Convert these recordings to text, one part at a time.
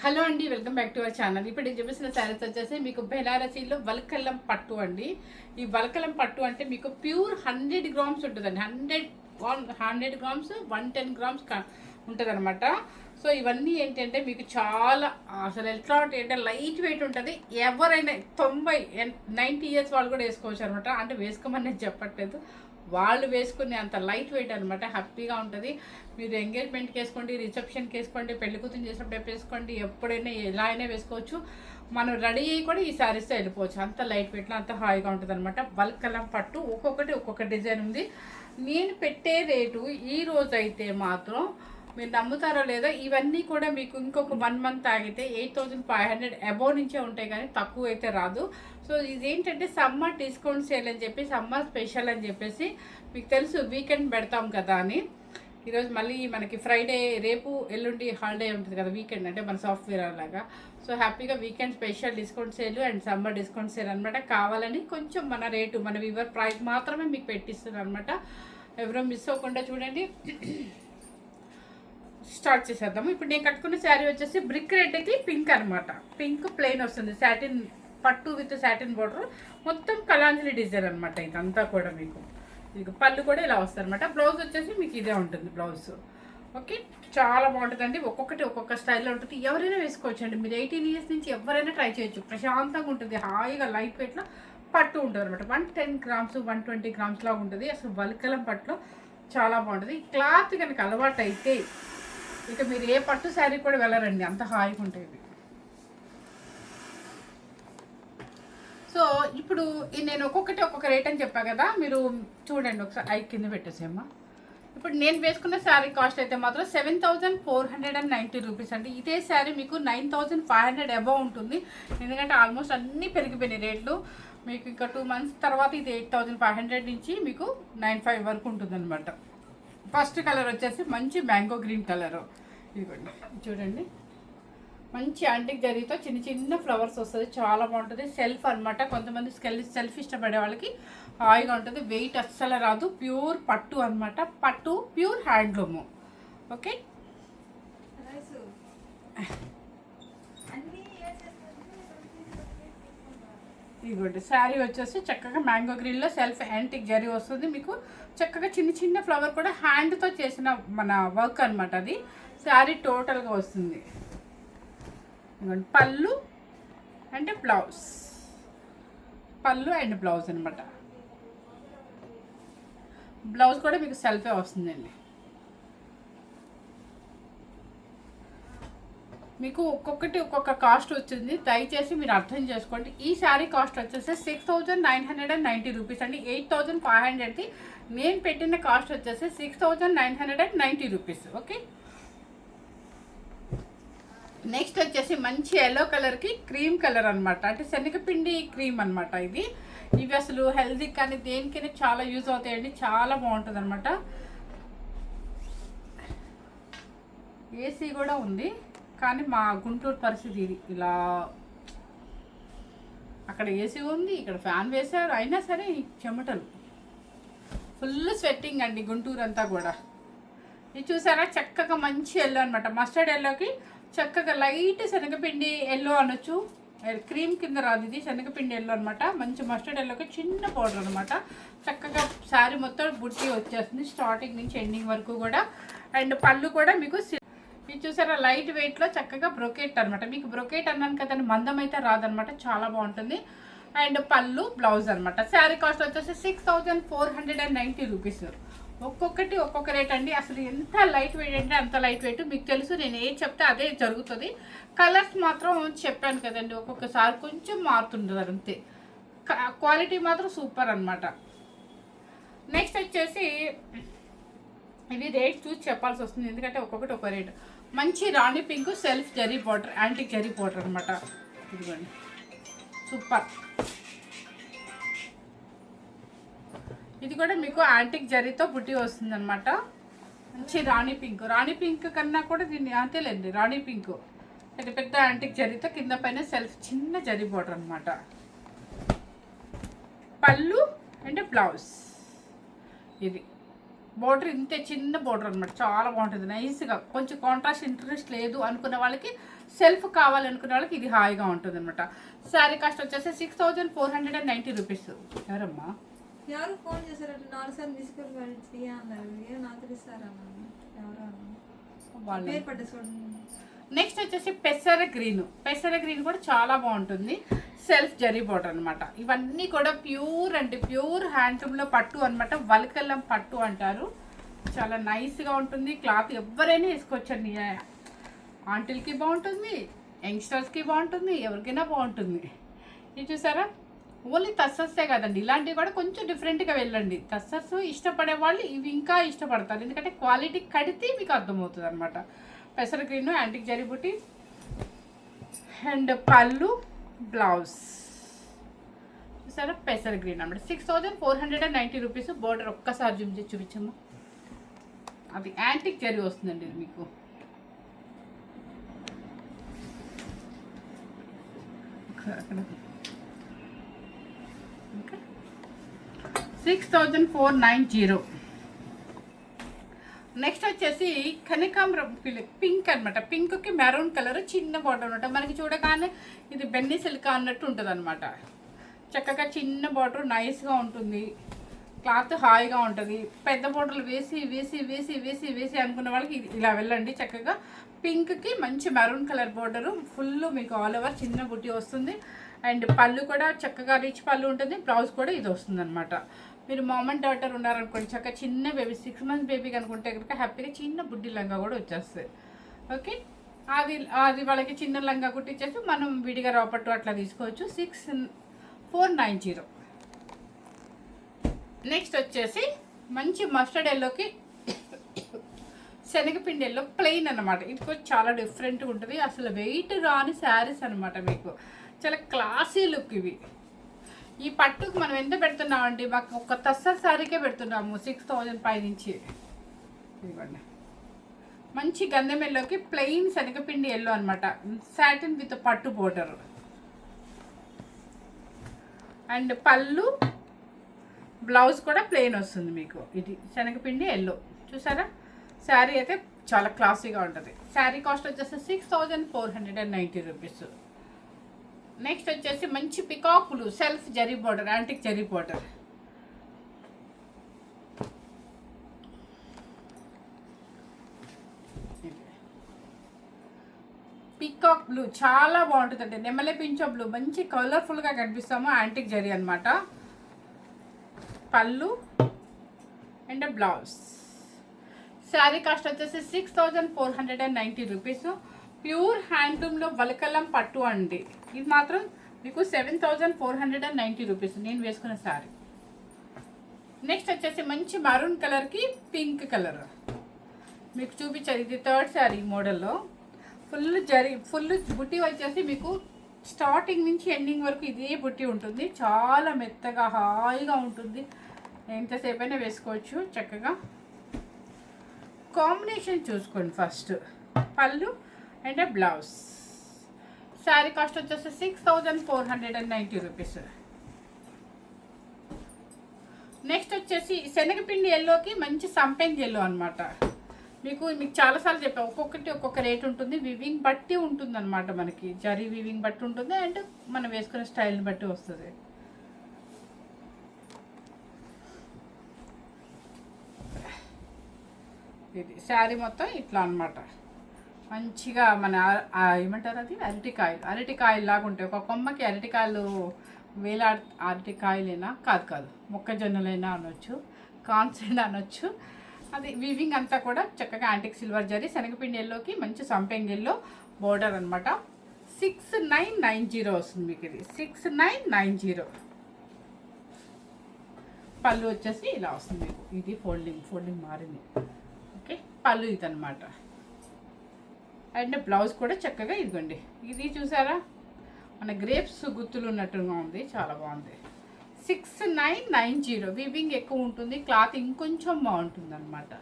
Hello అండి, welcome back to our channel. ఇప్పుడు నేను చూపిస్తున్న శారీస్ వచ్చేసి మీకు బెనారసీలో వల్కలం పట్టు అండి. ఈ వల్కలం పట్టు అంటే మీకు ప్యూర్ 100 గ్రామ్స్ ఉంటుందండి. 100 గ్రామ్స్ 110 గ్రామ్స్ ఉంటుంది అనమాట. సో ఇవన్నీ ఏంటంటే మీకు చాలా అసలు ఎట్లా అంటే లైట్ వెయిట్ ఉంటుంది. ఎవరైనా 90 ఇయర్స్ వాళ్ళు కూడా వేసుకోవచ్చు అనమాట. అంటే వేసుకోమని చెప్పట్లేదు, వాళ్ళు వేసుకునే అంత లైట్ వెయిట్ అనమాట. హ్యాపీగా ఉంటుంది. మీరు ఎంగేజ్మెంట్కి వేసుకోండి, రిసెప్షన్కి వేసుకోండి, పెళ్లి కూతురు చేసినప్పుడు వేసుకోండి, ఎప్పుడైనా ఎలా అయినా వేసుకోవచ్చు. మనం రెడీ అయ్యి కూడా ఈ శారీస్తో వెళ్ళిపోవచ్చు. అంత లైట్ వెయిట్లో అంత హాయిగా ఉంటుంది అనమాట. వల్కలం పట్టు ఒక్కొక్కటి ఒక్కొక్క డిజైన్ ఉంది. నేను పెట్టే రేటు ఈ రోజు అయితే మాత్రం మీరు నమ్ముతారో లేదో, ఇవన్నీ కూడా మీకు ఇంకొక 1 మంత్ ఆగితే 8500 అబోవ్ నుంచే ఉంటాయి, కానీ తక్కువ అయితే రాదు. సో ఇదేంటంటే సమ్మర్ డిస్కౌంట్ సేల్ అని చెప్పి, సమ్మర్ స్పెషల్ అని చెప్పేసి, మీకు తెలుసు వీకెండ్ పెడతాం కదా అని. ఈరోజు మళ్ళీ మనకి ఫ్రైడే, రేపు ఎల్లుండి హాలిడే ఉంటుంది కదా, వీకెండ్ అంటే మన సాఫ్ట్వేర్ అలాగా. సో హ్యాపీగా weekend special discount sale and summer discount sale అనమాట. కావాలని కొంచెం మన రేటు, మన వివర్ ప్రైస్ మాత్రమే మీకు పెట్టిస్తుంది అనమాట. ఎవరో మిస్ అవ్వకుండా చూడండి. స్టార్ట్ చేసేద్దాము. ఇప్పుడు నేను కట్టుకున్న శారీ వచ్చేసి బ్రిక్ రెడ్కి పింక్ అనమాట. పింక్ ప్లెయిన్ వస్తుంది, సాటిన్ పట్టు విత్ సాటిన్ బోర్డర్, మొత్తం కలాంజలి డిజైన్ అనమాట. ఇదంతా కూడా మీకు ఇది పళ్ళు కూడా ఇలా వస్తుంది అనమాట. బ్లౌజ్ వచ్చేసి మీకు ఇదే ఉంటుంది బ్లౌజ్. ఓకే, చాలా బాగుంటుందండి. ఒక్కొక్కటి ఒక్కొక్క స్టైల్లో ఉంటుంది. ఎవరైనా వేసుకోవచ్చు అండి. మీరు 18 ఇయర్స్ నుంచి ఎవరైనా ట్రై చేయొచ్చు. ప్రశాంతంగా ఉంటుంది, హాయిగా లైట్ వెయిట్లో పట్టు ఉంటుంది అనమాట. 110 గ్రామ్స్ 120 గ్రామ్స్ లాగా ఉంటుంది. అసలు వల్కలం పట్టులో చాలా బాగుంటుంది. క్లాత్ కనుక అలవాటు అయితే ఇక మీరు ఏ పట్టు శారీ కూడా వెళ్ళరండి, అంత హాయిగా ఉంటుంది. సో ఇప్పుడు నేను ఒక్కొక్కటి ఒక్కొక్క రేట్ అని చెప్పా కదా, మీరు చూడండి ఒకసారి. ఐ కింద పెట్టేసేమ్మా. ఇప్పుడు నేను వేసుకున్న శారీ కాస్ట్ అయితే మాత్రం 7490 రూపీస్ అండి. ఇదే శారీ మీకు 9500 అబౌవ్ ఉంటుంది. ఎందుకంటే ఆల్మోస్ట్ అన్నీ పెరిగిపోయినాయి రేట్లు. మీకు ఇంకా 2 మంత్స్ తర్వాత ఇది 8500 నుంచి మీకు 95 వరకు ఉంటుంది అనమాట. ఫస్ట్ కలర్ వచ్చేసి మంచి మ్యాంగో గ్రీన్ కలర్. ఇదిగోండి చూడండి, మంచి యాంటిక్ జరీతో చిన్న చిన్న ఫ్లవర్స్ వస్తుంది, చాలా బాగుంటుంది. సెల్ఫ్ అనమాట. కొంతమంది సెల్ఫ్ ఇష్టపడే వాళ్ళకి హాయిగా ఉంటుంది. వెయిట్ అస్సలు రాదు. ప్యూర్ పట్టు అనమాట. పట్టు ప్యూర్ హ్యాండ్లూము. ఓకే, ఇదిగోండి శారీ వచ్చేసి చక్కగా మ్యాంగో గ్రీన్లో సెల్ఫ్ యాంటిక్ జరీ వస్తుంది. మీకు చక్కగా చిన్న చిన్న ఫ్లవర్ కూడా హ్యాండ్తో చేసిన మన వర్క్ అనమాట. అది శారీ టోటల్గా వస్తుంది. పళ్ళు అంటే బ్లౌజ్, పళ్ళు అండ్ బ్లౌజ్ అనమాట. బ్లౌజ్ కూడా మీకు సెల్ఫే వస్తుందండి. మీకు ఒక్కొక్కటి ఒక్కొక్క కాస్ట్ వచ్చింది, దయచేసి మీరు అర్థం చేసుకోండి. ఈ శారీ కాస్ట్ వచ్చేసి 6990 రూపీస్ అండి. 8500ది నేను పెట్టిన కాస్ట్ వచ్చేసి 6990 రూపీస్. ఓకే, నెక్స్ట్ వచ్చేసి మంచి ఎల్లో కలర్కి క్రీమ్ కలర్ అనమాట. అంటే శనగపిండి క్రీమ్ అనమాట. ఇవి అసలు హెల్తీ కానీ దేనికైనా చాలా యూజ్ అవుతాయండి. చాలా బాగుంటుంది అనమాట. ఏసీ కూడా ఉంది, కానీ మా గుంటూరు పరిస్థితి ఇది. ఇలా అక్కడ ఏసీ ఉంది, ఇక్కడ ఫ్యాన్ వేశారు, అయినా సరే చెమటలు, ఫుల్ స్వెట్టింగ్ అండి గుంటూరు అంతా కూడా. ఇది చూసారా, చక్కగా మంచి ఎల్లో అనమాట. మస్టర్డ్ ఎల్లోకి చక్కగా లైట్ శనగపిండి ఎల్లో అనొచ్చు, క్రీమ్ కింద రాదు, ఇది శనగపిండి ఎల్లో అనమాట. మంచి మస్టర్డ్ ఎల్లోకి చిన్న పౌడర్ అనమాట. చక్కగా శారీ మొత్తం బుట్టి వచ్చేస్తుంది స్టార్టింగ్ నుంచి ఎండింగ్ వరకు కూడా. అండ్ పళ్ళు కూడా మీకు ఇది చూసారా లైట్ వెయిట్లో చక్కగా బ్రొకేట్ అనమాట. మీకు బ్రొకేట్ అన్నాను కదండి, మందం అయితే రాదనమాట. చాలా బాగుంటుంది. అండ్ పళ్ళు బ్లౌజ్ అనమాట. శారీ కాస్ట్ వచ్చేసి 6490 రూపీస్. ఒక్కొక్కటి ఒక్కొక్క రేట్ అండి. అసలు ఎంత లైట్ వెయిట్ అంటే అంత లైట్ వెయిట్. మీకు తెలుసు, నేను ఏం చెప్తే అదే జరుగుతుంది. కలర్స్ మాత్రం చెప్పాను కదండి, ఒక్కొక్కసారి కొంచెం మారుతుంటుంది అంతే. క్వాలిటీ మాత్రం సూపర్ అనమాట. నెక్స్ట్ వచ్చేసి ఇవి రేట్ చూసి చెప్పాల్సి వస్తుంది, ఎందుకంటే ఒక్కొక్కటి ఒక రేటు. మంచి రాణి pink self zari border, antique zari border అనమాట. ఇదిగోండి సూపర్. ఇది కూడా మీకు యాంటిక్ జరీతో బుట్టి వస్తుంది అనమాట. మంచి రాణి పింక్. రాణి పింక్ కన్నా కూడా దీన్ని అంతేలేండి, రాణి పింక్ పెద్ద పెద్ద యాంటిక్ జరీతో కింద పైన సెల్ఫ్ చిన్న జరీ బార్డర్ అనమాట. పళ్ళు అండ్ బ్లౌజ్ ఇది బోర్డర్ ఇంతే చిన్న బోర్డర్ అనమాట, చాలా బాగుంటుంది నైస్గా. కొంచెం కాంట్రాస్ట్ ఇంట్రెస్ట్ లేదు అనుకున్న వాళ్ళకి, సెల్ఫ్ కావాలనుకున్న వాళ్ళకి ఇది హాయిగా ఉంటుంది అనమాట. శారీ కాస్ట్ వచ్చేసి 6490 రూపీస్. ఎవరమ్మా ఎవరు ఫోన్ చేశారంటే 4 సార్లు తీసుకెళ్ళి అన్నారు, నాకు తెలుస్తారమ్మా పేరు పడ్డ చూడండి. నెక్స్ట్ వచ్చేసి పెసర గ్రీన్. పెసర గ్రీన్ కూడా చాలా బాగుంటుంది, సెల్ఫ్ జరీ బోర్డర్ అనమాట. ఇవన్నీ కూడా ప్యూర్ అంటే ప్యూర్ హ్యాండ్లూమ్లో పట్టు అనమాట, వలకల్లం పట్టు అంటారు. చాలా నైస్గా ఉంటుంది క్లాత్, ఎవరైనా వేసుకోవచ్చండి. ఆంటీలకి బాగుంటుంది, యంగ్స్టర్స్కి బాగుంటుంది, ఎవరికైనా బాగుంటుంది. ఇది చూసారా, ఓన్లీ తస్సర్సే కదండి, ఇలాంటివి కూడా కొంచెం డిఫరెంట్గా వెళ్ళండి. తస్సర్స్ ఇష్టపడే వాళ్ళు ఇవి ఇంకా ఇష్టపడతారు, ఎందుకంటే క్వాలిటీ కడితే మీకు అర్థమవుతుంది అనమాట. పెసర గ్రీన్ యాంటిక్ జరీ బుట్టి అండ్ పళ్ళు బ్లౌజ్ చూసారా, పెసర గ్రీన్ అనమాట. 6490 రూపీస్. బోర్డర్ ఒక్కసారి చూపించమ్మా, అది యాంటిక్ జరీ వస్తుందండి ఇది మీకు. అక్కడ 6490. నెక్స్ట్ వచ్చేసి కనకాంబరం పింక్ అనమాట. పింక్కి మెరూన్ కలర్ చిన్న బార్డర్ అనమాట. మనకి చూడగానే ఇది బెన్నీ సిల్క్ అన్నట్టు ఉంటుంది అనమాట. చక్కగా చిన్న బార్డర్ నైస్గా ఉంటుంది, క్లాత్ హాయిగా ఉంటుంది. పెద్ద బార్డర్లు వేసి వేసి వేసి వేసి వేసి అనుకున్న వాళ్ళకి ఇలా వెళ్ళండి. చక్కగా పింక్కి మంచి మెరూన్ కలర్ బార్డరు, ఫుల్ మీకు ఆల్ ఓవర్ చిన్న బుట్టి వస్తుంది. అండ్ పళ్ళు కూడా చక్కగా రిచ్ పళ్ళు ఉంటుంది. బ్లౌజ్ కూడా ఇది వస్తుంది అనమాట. మీరు మామ్ అండ్ డాటర్ ఉన్నారనుకోండి, చక్కగా చిన్న బేబీ 6 months బేబీ అనుకుంటే కనుక హ్యాపీగా చిన్న బుడ్డి లంగా కూడా వచ్చేస్తుంది. ఓకే, అది వాళ్ళకి చిన్న లంగా కుట్టించేసి మనం విడిగా రాపట్టు అట్లా తీసుకోవచ్చు. 6490. నెక్స్ట్ వచ్చేసి మంచి మస్టర్డ్ ఎల్లోకి శనగపిండి ఎల్లో ప్లెయిన్ అనమాట. ఇది కొంచెం చాలా డిఫరెంట్గా ఉంటుంది, అసలు వెయిట్ రాని శారీస్ అనమాట. మీకు చాలా క్లాసీ లుక్ ఇవి. ఈ పట్టుకు మనం ఎంత పెడుతున్నామండి, మాకు ఒక తస్సర్ శారీకే పెడుతున్నాము 6000 పైనుంచి. ఇదిగోండి మంచి గంధం ఎల్లోకి ప్లెయిన్ శనగపిండి ఎల్లో అనమాట, సాటిన్ విత్ పట్టు బోర్డర్. అండ్ పళ్ళు బ్లౌజ్ కూడా ప్లెయిన్ వస్తుంది మీకు. ఇది శనగపిండి ఎల్లో చూసారా. శారీ అయితే చాలా క్లాసీగా ఉంటుంది. శారీ కాస్ట్ వచ్చేసి 6490 రూపీస్. నెక్స్ట్ వచ్చేసి మంచి పికాకులు self zari border, antique zari border. Peacock blue చాలా బాగుంటుందండి, నెమలి పించో బ్లూ మంచి కలర్ఫుల్గా కనిపిస్తాము. యాంటిక్ జరీ అనమాట. పళ్ళు అండ్ బ్లౌజ్. శారీ కాస్ట్ వచ్చేసి 6490 రూపీస్. ప్యూర్ హ్యాండ్లూమ్లో వలకలం పట్టు అండి. ఇది మాత్రం మీకు 7490 రూపీస్ నేను వేసుకున్న శారీ. నెక్స్ట్ వచ్చేసి మంచి మరూన్ కలర్కి పింక్ కలర్ మీకు చూపించారు. ఇది 3rd శారీ మోడల్లో. ఫుల్ బుట్టి వచ్చేసి మీకు స్టార్టింగ్ నుంచి ఎండింగ్ వరకు ఇదే బుట్టి ఉంటుంది. చాలా మెత్తగా హాయిగా ఉంటుంది, ఎంతసేపు అయినా వేసుకోవచ్చు చక్కగా. కాంబినేషన్ చూసుకోండి ఫస్ట్. పళ్ళు అండ్ బ్లౌజ్. శారీ కాస్ట్ వచ్చేసి 6490 రూపీస్. నెక్స్ట్ వచ్చేసి శనగపిండి ఎల్లోకి మంచి సంపెంగ్ ఎల్లో అనమాట. మీకు చాలాసార్లు చెప్పాను, ఒక్కొక్కటి ఒక్కొక్క రేట్ ఉంటుంది, వివింగ్ బట్టి ఉంటుంది అనమాట. మనకి జరీ వివింగ్ బట్టి ఉంటుంది, అండ్ మనం వేసుకునే స్టైల్ని బట్టి వస్తుంది. ఇది శారీ మొత్తం ఇట్లా అనమాట. మంచిగా మన ఏమంటారు అది అరటికాయలు లాగా ఉంటాయి. ఒక కొమ్మకి అరటికాయలు అరటికాయలైనా కాదు మొక్కజొన్నలైనా అనొచ్చు, కార్న్స్ అయినా అనొచ్చు. అది వీవింగ్ అంతా కూడా చక్కగా యాంటిక్ సిల్వర్ జరీ శనగపిండి ఎల్లోకి మంచి సంపెంగ్ ఎల్లో బోర్డర్ అనమాట. 6990 వస్తుంది మీకు. ఇది 6990. పళ్ళు వచ్చేసి ఇలా వస్తుంది మీకు. ఇది ఫోల్డింగ్ మారింది. ఓకే, పళ్ళు ఇదనమాట. అండ్ బ్లౌజ్ కూడా చక్కగా ఇదిగోండి. ఇది చూసారా, మన గ్రేప్స్ గుత్తులు ఉన్నట్టుగా ఉంది, చాలా బాగుంది. 6990. వీవింగ్ ఎక్కువ ఉంటుంది, క్లాత్ ఇంకొంచెం బాగుంటుంది అనమాట.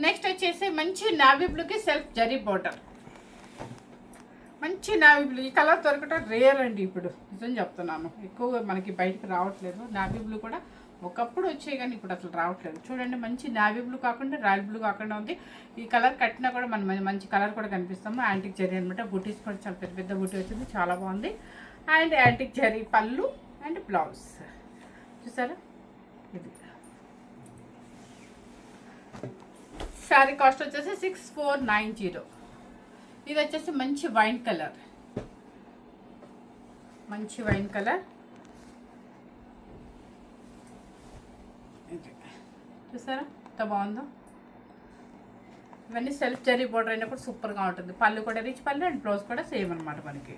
నెక్స్ట్ వచ్చేసి మంచి నావీ బ్లూకి సెల్ఫ్ జరీ బోర్డర్. మంచి నావీ బ్లూ, ఈ కలర్ దొరకటం రేర్ అండి ఇప్పుడు, నిజం చెప్తున్నాను. ఎక్కువ మనకి బయటకు రావట్లేదు. నావీ బ్లూ కూడా ఒకప్పుడు వచ్చాయి కానీ ఇప్పుడు అసలు రావట్లేదు. చూడండి, మంచి నావీ బ్లూ కాకుండా రాయల్ బ్లూ కాకుండా ఉంది. ఈ కలర్ కట్టినా కూడా మనం మంచి కలర్ కూడా కనిపిస్తాము. యాంటిక్ జరీ అనమాట. బుటీస్ కూడా చాలా పెద్ద పెద్ద బుటీ వచ్చింది, చాలా బాగుంది. అండ్ యాంటిక్ జరీ పళ్ళు అండ్ బ్లౌజ్ చూసారా. ఇది శారీ కాస్ట్ వచ్చేసి 6490. ఇది వచ్చేసి మంచి వైన్ కలర్, మంచి వైన్ కలర్. చూసారా ఎంత బాగుందో. ఇవన్నీ సెల్ఫ్ జరీ బోర్డర్ అయినప్పుడు సూపర్గా ఉంటుంది. పళ్ళు కూడా రిచ్ పళ్ళు అండ్ బ్లౌజ్ కూడా సేమ్ అనమాట మనకి.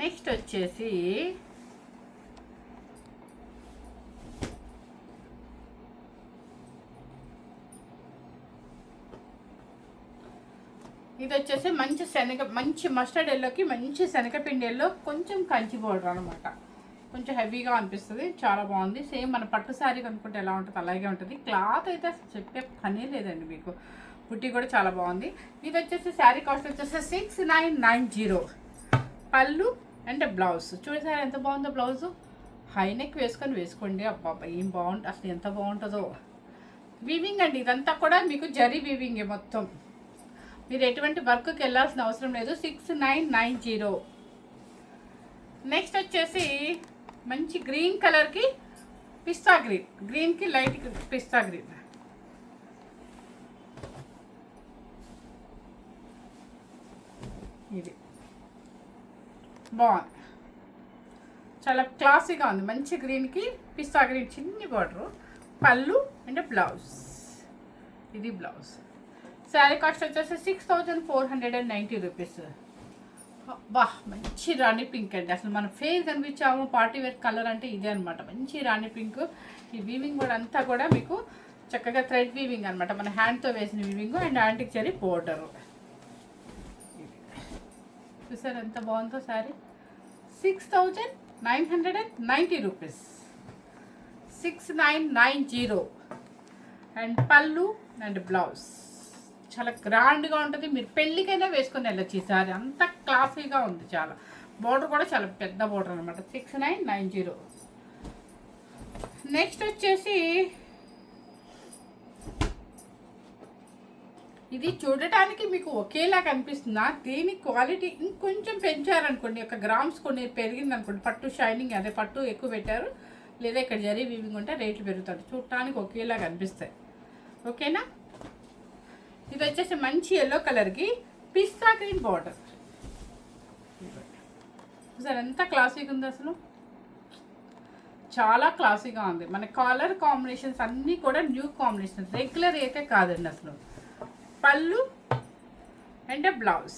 నెక్స్ట్ వచ్చేసి ఇది వచ్చేసి మంచి మస్టర్డ్ ఎల్లోకి మంచి శనగపిండి ఎల్లో, కొంచెం కంచి బోర్డర్ అనమాట. కొంచెం హెవీగా అనిపిస్తుంది, చాలా బాగుంది. సేమ్ మన పట్టు శారీ కనుక్కుంటే ఎలా ఉంటుంది అలాగే ఉంటుంది. క్లాత్ అయితే అసలు చెప్పే పనే లేదండి మీకు. బుట్టి కూడా చాలా బాగుంది. ఇది వచ్చేసి శారీ కాస్ట్ వచ్చేసి 6990. పళ్ళు అండ్ బ్లౌజ్ చూసారా ఎంత బాగుందో. బ్లౌజు హై నెక్ వేసుకోండి. అబ్బా ఏం బాగుంటుంది అసలు, ఎంత బాగుంటుందో. వీవింగ్ అండి ఇదంతా కూడా మీకు జరీ వీవింగే మొత్తం. మీరు ఎటువంటి వర్క్కి వెళ్ళాల్సిన అవసరం లేదు. 6990. నెక్స్ట్ వచ్చేసి మంచి గ్రీన్ కలర్కి పిస్తా గ్రీన్కి లైట్ పిస్తా గ్రీన్. ఇది బాగుంది, చాలా క్లాసీగా ఉంది. మంచి గ్రీన్కి పిస్తా గ్రీన్ చిన్ని బార్డరు, పళ్ళు అండ్ బ్లౌజ్. ఇది బ్లౌజ్. శారీ కాస్ట్ వచ్చేసి 6490 రూపీస్. బా మంచి రాణి పింక్ అండి. అసలు మన ఫేర్ కనిపించాము పార్టీ వేర్ కలర్ అంటే ఇదే అనమాట. మంచి రాణి పింక్. ఈ వీవింగ్ కూడా అంతా కూడా మీకు చక్కగా థ్రెడ్ వీవింగ్ అనమాట. మన హ్యాండ్తో వేసిన weaving and antique zari border. చూసారు ఎంత బాగుందో శారీ. 6990 రూపీస్. 6990. అండ్ పళ్ళు అండ్ బ్లౌజ్ చాలా గ్రాండ్గా ఉంటుంది. మీరు పెళ్ళికైనా వేసుకొని వెళ్ళొచ్చు. ఈ సారీ అంత క్లాసీగా ఉంది. చాలా బోర్డర్ కూడా చాలా పెద్ద బోర్డర్ అనమాట. 6990. నెక్స్ట్ వచ్చేసి ఇది చూడటానికి మీకు ఒకేలా కనిపిస్తుందా, దీని క్వాలిటీ ఇంకొంచెం పెంచారనుకోండి, ఒక గ్రామ్స్ కొన్ని పెరిగింది అనుకోండి, పట్టు షైనింగ్ అదే పట్టు ఎక్కువ పెట్టారు లేదా ఇక్కడ జరీ వీవింగ్ ఉంటే రేట్లు పెరుగుతాయి. చూడటానికి ఒకేలా కనిపిస్తాయి. ఓకేనా. ఇది వచ్చేసి మంచి ఎల్లో కలర్కి పిస్తా గ్రీన్ బార్డర్. సార్ ఎంత క్లాసీగా ఉంది అసలు, చాలా క్లాసీగా ఉంది. మన కలర్ కాంబినేషన్స్ అన్నీ కూడా న్యూ కాంబినేషన్స్, రెగ్యులర్ అయితే కాదండి అసలు. పళ్ళు and blouse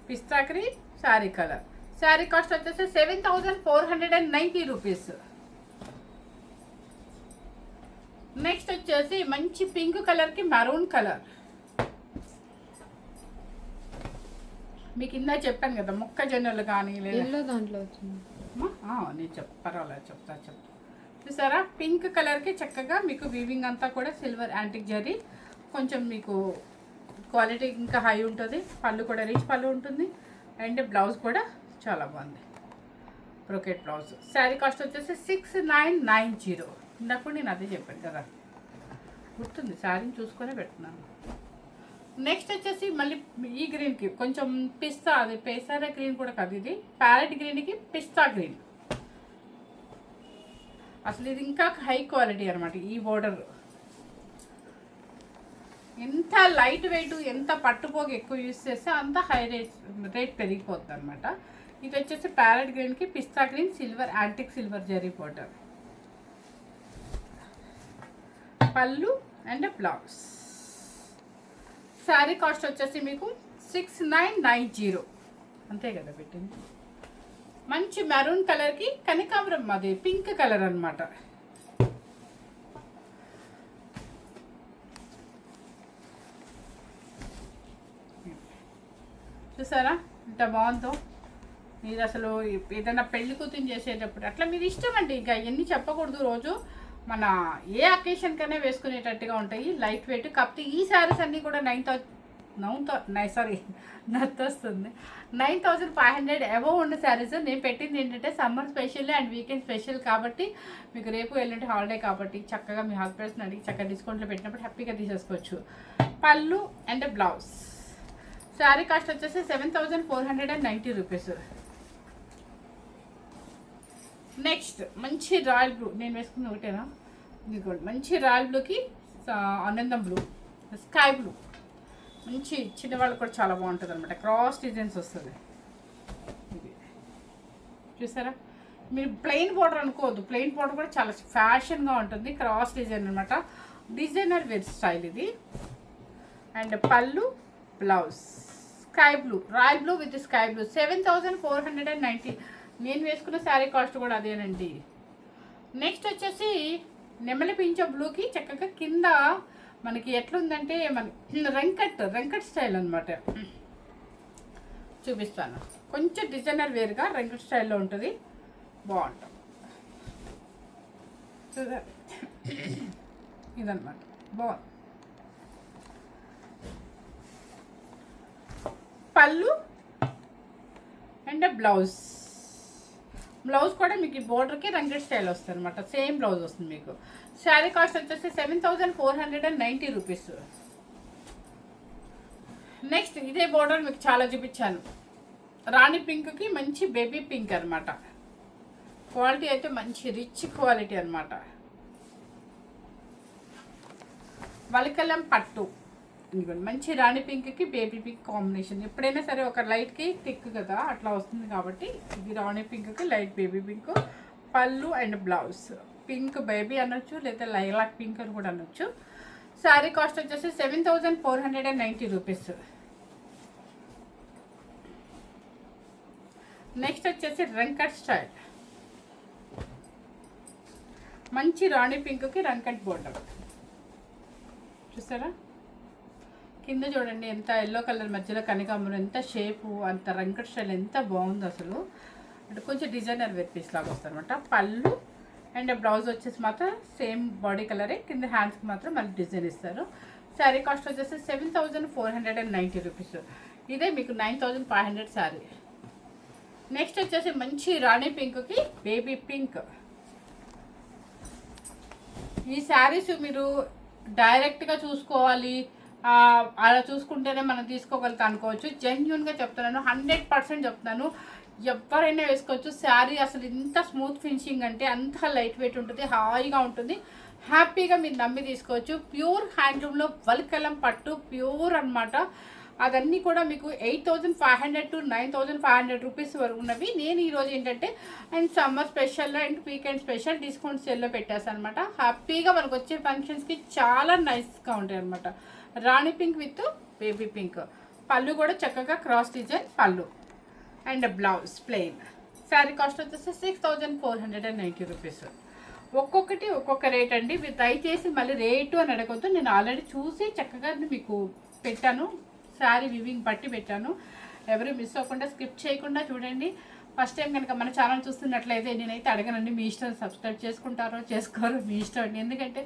pista green sari colour. Sari cost వచ్చేసి 7490 రూపీస్. నెక్స్ట్ వచ్చేసి మంచి పింక్ కలర్కి మెరూన్ కలర్. మీకు ఇందా చెప్పాను కదా మొక్కజొన్నలు కానీ లేదా దాంట్లో వచ్చింది. నేను పర్వాలేదు చెప్తా. చూసారా పింక్ కలర్కి చక్కగా మీకు వీవింగ్ అంతా కూడా సిల్వర్ యాంటిక్ జరీ, కొంచెం మీకు క్వాలిటీ ఇంకా హై ఉంటుంది. పళ్ళు కూడా రిచ్ పళ్ళు ఉంటుంది అండ్ బ్లౌజ్ కూడా చాలా బాగుంది, బ్రోకెట్ బ్లౌజ్. శారీ కాస్ట్ వచ్చేసి 6990. ఇందాక నేను అదే చెప్పాను కదా, గుర్తుంది. శారీని చూసుకొని పెడుతున్నాను. నెక్స్ట్ వచ్చేసి మళ్ళీ ఈ గ్రీన్కి కొంచెం పిస్తా, అది పేసారా గ్రీన్ కూడా కాదు, ఇది ప్యారెట్ గ్రీన్కి పిస్తా గ్రీన్. అసలు ఇది ఇంకా హై క్వాలిటీ అనమాట. ఈ బోర్డర్ ఎంత లైట్ వెయిట్, ఎంత పట్టుపోగు ఎక్కువ యూస్ చేస్తే అంత హై రేట్ పెరిగిపోతుంది అనమాట. ఇది వచ్చేసి ప్యారెట్ గ్రీన్కి పిస్తా green silver antique silver zari border. పళ్ళు అండ్ బ్లౌజ్. శారీ కాస్ట్ వచ్చేసి మీకు 6990. అంతే కదా పెట్టింది. మంచి మెరూన్ కలర్కి కనకాంబరం, అది పింక్ కలర్ అనమాట. చూసారా ఇంత బాగుందో. మీరు అసలు ఏదైనా పెళ్లి కూతురు చేసేటప్పుడు అట్లా మీరు ఇష్టం అండి, ఇంకా ఎన్ని చెప్పకూడదు. రోజు మన ఏ అకేషన్ కన్నా వేసుకునేటట్టుగా ఉంటాయి, లైట్ వెయిట్. కాకపోతే ఈ శారీస్ అన్నీ కూడా సారీ నత్ వస్తుంది. 9,500 అబవ్ ఉన్న శారీస్ నేను పెట్టింది ఏంటంటే summer special and weekend special కాబట్టి మీకు రేపు ఎల్లుండి హాలిడే కాబట్టి చక్కగా మీ హస్బెండ్స్ని అడిగి చక్కగా డిస్కౌంట్లో పెట్టినప్పుడు హ్యాపీగా తీసేసుకోవచ్చు. పళ్ళు అండ్ బ్లౌజ్. శారీ కాస్ట్ వచ్చేసి 7,490 రూపీస్. నెక్స్ట్ మంచి రాయల్ బ్లూ, నేను వేసుకున్న ఒకటేనా, ఇదిగోండి మంచి రాయల్ బ్లూకి ఆనందం బ్లూ, స్కై బ్లూ, మంచి చిన్నవాళ్ళకి కూడా చాలా బాగుంటుంది అనమాట. క్రాస్ డిజైన్స్ వస్తుంది. ఇది చూసారా, మీరు ప్లెయిన్ బార్డర్ అనుకోవద్దు, ప్లెయిన్ బార్డర్ కూడా చాలా ఫ్యాషన్గా ఉంటుంది. క్రాస్ డిజైన్ అనమాట, డిజైనర్ వేర్ స్టైల్ ఇది. అండ్ పళ్ళు blouse sky blue, royal blue with sky blue. 7,490. నేను వేసుకున్న శారీ కాస్ట్ కూడా అదేనండి. నెక్స్ట్ వచ్చేసి నెమలి పింఛ బ్లూకి చక్కగా కింద మనకి ఎట్లుందంటే మన రంకట్ స్టైల్ అనమాట. చూపిస్తాను, కొంచెం డిజైనర్ వేర్గా రంకట్ స్టైల్లో ఉంటుంది, బాగుంటుంది. ఇదన్నమాట, బాగుంది. పళ్ళు అండ్ బ్లౌజ్ కూడా మీకు బోర్డర్కి రంగెడ్ స్టైల్ వస్తుంది అనమాట. సేమ్ బ్లౌజ్ వస్తుంది మీకు. శారీ కాస్ట్ వచ్చేసి 7,490 రూపీస్. నెక్స్ట్ ఇదే బోర్డర్ మీకు చాలా చూపించాను. రాణి పింక్కి మంచి బేబీ పింక్ అనమాట. క్వాలిటీ అయితే మంచి రిచ్ క్వాలిటీ అనమాట. వలకలం పట్టు, మంచి రాణి పింక్కి బేబీ పింక్ కాంబినేషన్. ఎప్పుడైనా సరే ఒక లైట్కి థిక్ కదా అట్లా వస్తుంది కాబట్టి ఇది రాణి పింక్కి లైట్ బేబీ పింక్. పళ్ళు అండ్ బ్లౌజ్ పింక్ బేబీ అనొచ్చు, లేదా లైలాక్ పింక్ అని కూడా అనొచ్చు. శారీ కాస్ట్ వచ్చేసి 7,490 రూపీస్. నెక్స్ట్ వచ్చేసి రంకట్ స్టైల్, మంచి రాణి పింక్కి రంకట్ బోర్డర్. చూసారా, కింద చూడండి ఎంత ఎల్లో కలర్ మధ్యలో కనకాంబరం, ఎంత షేపు, అంత రంకట్ స్టైల్ ఎంత బాగుంది అసలు. అంటే కొంచెం డిజైనర్ వేర్ పీస్ లాగా వస్తుంది అనమాట. పళ్ళు అండ్ బ్లౌజ్ వచ్చేసి మాత్రం సేమ్ బాడీ కలరే, కింద హ్యాండ్స్కి మాత్రం మళ్ళీ డిజైన్ ఇస్తారు. శారీ కాస్ట్ వచ్చేసి 7,490 రూపీస్. ఇదే మీకు 9,500 శారీ. నెక్స్ట్ వచ్చేసి మంచి రాణి పింక్కి బేబీ పింక్. ఈ శారీస్ మీరు డైరెక్ట్గా చూసుకోవాలి, అలా చూసుకుంటేనే మనం తీసుకోగలుగుతాం అనుకోవచ్చు. జెన్యున్గా చెప్తున్నాను, 100% చెప్తున్నాను, ఎవరైనా వేసుకోవచ్చు. శారీ అసలు ఇంత స్మూత్ ఫినిషింగ్ అంటే అంత లైట్ వెయిట్ ఉంటుంది, హాయిగా ఉంటుంది, హ్యాపీగా మీరు నమ్మి తీసుకోవచ్చు. ప్యూర్ హ్యాండ్లూమ్లో వల్కలం పట్టు ప్యూర్ అనమాట. అదన్నీ కూడా మీకు 8,500 to 9,500 రూపీస్ వరకు ఉన్నవి. నేను ఈరోజు ఏంటంటే and summer special and weekend special discount సేల్లో పెట్టేస్తాను అనమాట. హ్యాపీగా మనకు వచ్చే ఫంక్షన్స్కి చాలా నైస్గా ఉంటాయి అనమాట. రాణి పింక్ విత్ బేబీ పింక్. పళ్ళు కూడా చక్కగా క్రాస్ డిజైన్ పళ్ళు and blouse plain. Sari cost వచ్చేసి 6,490 రూపీస్. ఒక్కొక్కటి ఒక్కొక్క రేట్ అండి. మీరు దయచేసి మళ్ళీ రేటు అని అడగొద్దు, నేను ఆల్రెడీ చూసి చక్కగా మీకు పెట్టాను, శారీ వివింగ్ బట్టి పెట్టాను. ఎవరు మిస్ అవ్వకుండా స్కిప్ చేయకుండా చూడండి. ఫస్ట్ టైం కనుక మన ఛానల్ చూస్తున్నట్లయితే నేనైతే అడగనండి, మీ ఇష్టం, సబ్స్క్రైబ్ చేసుకుంటారో చేసుకోరో మీ ఇష్టం అండి. ఎందుకంటే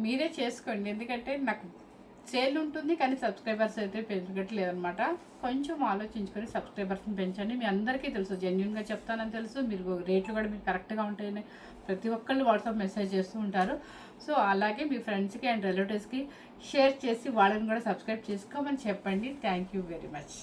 మీరే చేసుకోండి, ఎందుకంటే నాకు సేల్ ఉంటుంది కానీ సబ్స్క్రైబర్స్ అయితే పెరగట్లేదు అనమాట. కొంచెం ఆలోచించుకొని సబ్స్క్రైబర్స్ని పెంచండి. మీ అందరికీ తెలుసు, జెన్యున్గా చెప్తానని తెలుసు, మీరు రేట్లు కూడా మీకు కరెక్ట్గా ఉంటాయని ప్రతి ఒక్కళ్ళు వాట్సాప్ మెసేజ్ చేస్తూ ఉంటారు. సో అలాగే మీ ఫ్రెండ్స్కి అండ్ రిలేటివ్స్కి షేర్ చేసి వాళ్ళని కూడా సబ్స్క్రైబ్ చేసుకోమని చెప్పండి. Thank you very much.